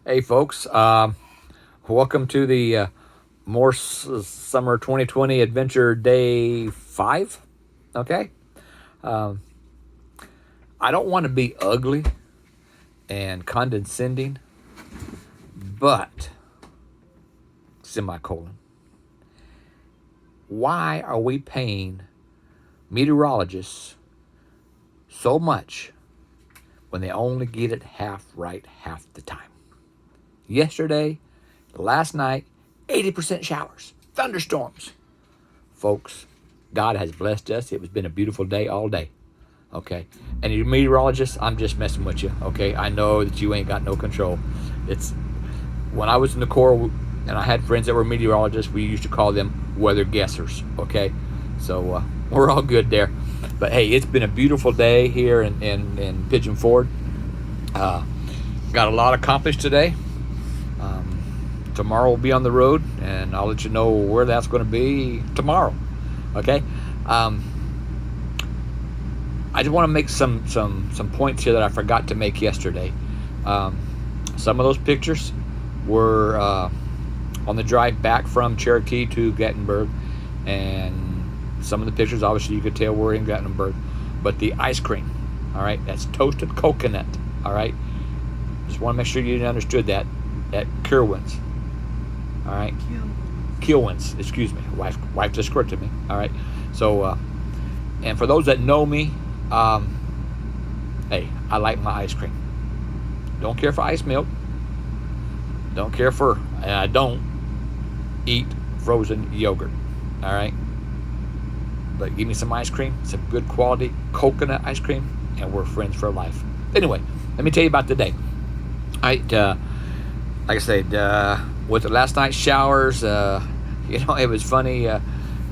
Hey, folks. Welcome to the Morse Summer 2020 Adventure Day 5. Okay. I don't want to be ugly and condescending, but, semicolon, why are we paying meteorologists so much when they only get it half right half the time? Yesterday, last night, 80% showers, thunderstorms. Folks, God has blessed us. It has been a beautiful day all day. Okay. And you meteorologists, I'm just messing with you. Okay. I know that you ain't got no control. It's when I was in the Corps and I had friends that were meteorologists, we used to call them weather guessers. Okay. So we're all good there. But hey, it's been a beautiful day here in Pigeon Forge. Got a lot accomplished today. Tomorrow we'll be on the road, and I'll let you know where that's going to be tomorrow. Okay. I just want to make some points here that I forgot to make yesterday. Some of those pictures were on the drive back from Cherokee to Gatlinburg, and some of the pictures, obviously, you could tell were in Gatlinburg. But the ice cream, all right, that's toasted coconut, all right. Just want to make sure you understood that at Kirwin's, all right. Kilwins, excuse me. Wife just corrected me. All right. So, and for those that know me, hey, I like my ice cream. Don't care for ice milk. Don't care for, and I don't eat frozen yogurt. All right. But give me some ice cream, some good quality coconut ice cream, and we're friends for life. Anyway, let me tell you about today. All right. Like I said, with the last night's showers, it was funny.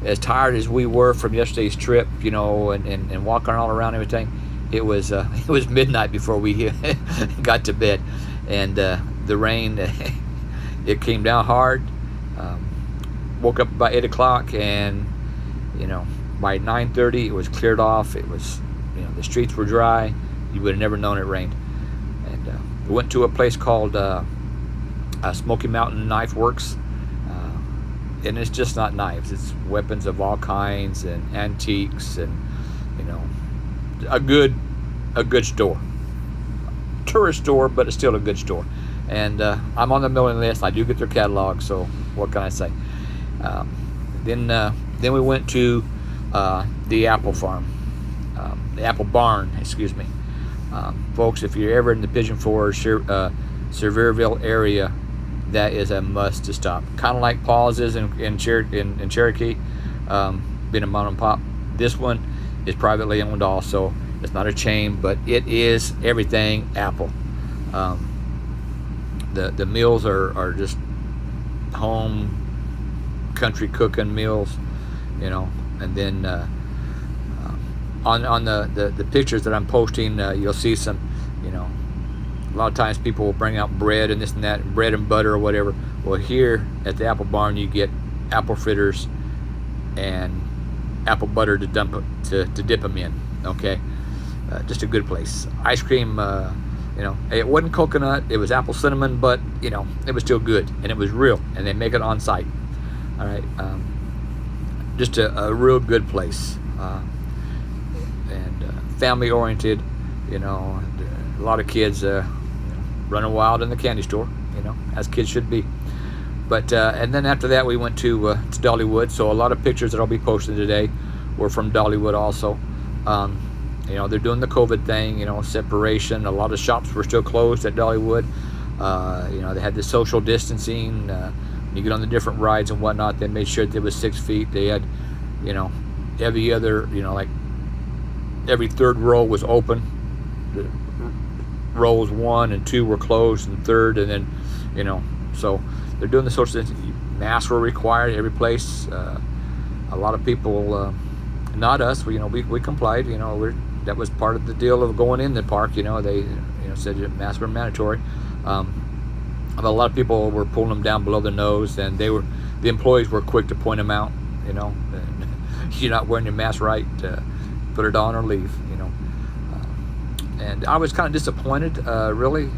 As tired as we were from yesterday's trip, and walking all around and everything, it was midnight before we got to bed, and the rain it came down hard. Woke up by 8 o'clock, and by 9:30 it was cleared off. It was the streets were dry. You would have never known it rained. And we went to a place called Smoky Mountain Knife Works. And it's just not knives, it's weapons of all kinds and antiques, and a good store, tourist store, but it's still a good store. And I'm on the mailing list. I do get their catalog, so what can I say? Then we went to the apple farm, the apple barn, excuse me. Folks, if you're ever in the Pigeon Forge, Sevierville area, that is a must to stop. Kind of like Paul's is in Cherokee, being a mom and pop. This one is privately owned also. It's not a chain, but it is everything apple. The meals are just home country cooking meals, and then on the pictures that I'm posting, you'll see some, a lot of times people will bring out bread and this and that, bread and butter or whatever. Well, here at the Apple Barn, you get apple fritters and apple butter to dip them in. Okay, just a good place. Ice cream, it wasn't coconut, it was apple cinnamon, but it was still good, and it was real, and they make it on site. All right, just a real good place, and family oriented. A lot of kids running wild in the candy store, as kids should be. But and then after that, we went to Dollywood. So a lot of pictures that I'll be posting today were from Dollywood also. They're doing the COVID thing, separation. A lot of shops were still closed at Dollywood. They had the social distancing. When you get on the different rides and whatnot, they made sure that there was 6 feet. They had, every other, like every third row was open. The rows 1 and 2 were closed, and third, and then, so they're doing the social distancing. Masks were required every place. A lot of people, not us, we complied. That was part of the deal of going in the park. They said that masks were mandatory. But a lot of people were pulling them down below the nose, and the employees were quick to point them out. And you're not wearing your mask right, put it on or leave. And I was kind of disappointed, really.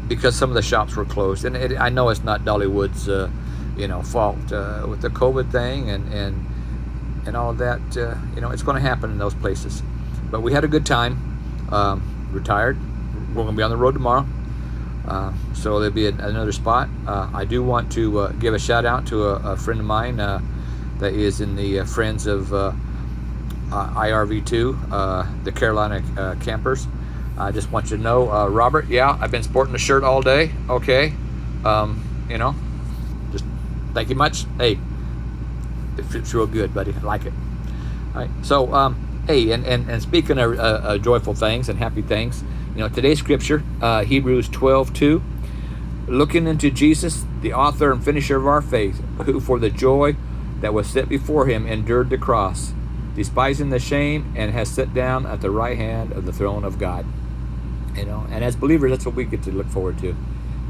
because some of the shops were closed. And I know it's not Dollywood's, fault with the COVID thing and all of that. It's going to happen in those places. But we had a good time. Retired. We're going to be on the road tomorrow. So there'll be another spot. I do want to give a shout out to a friend of mine that is in the Friends of IRV2, the Carolina Campers. I just want you to know, Robert, yeah, I've been sporting the shirt all day. Okay. Just thank you much. Hey, it fits real good, buddy. I like it. All right. So, hey, and speaking of joyful things and happy things, today's scripture, Hebrews 12:2, looking into Jesus, the author and finisher of our faith, who for the joy that was set before him endured the cross, despising the shame, and has sat down at the right hand of the throne of God. And as believers, that's what we get to look forward to,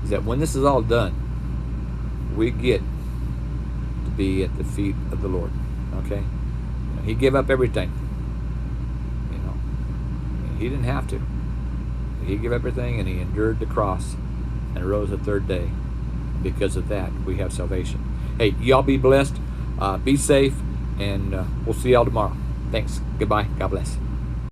is that when this is all done, we get to be at the feet of the Lord. Okay? He gave up everything. He didn't have to. He gave everything, and he endured the cross and rose the third day. Because of that, we have salvation. Hey, y'all be blessed, be safe, and we'll see y'all tomorrow. Thanks. Goodbye. God bless.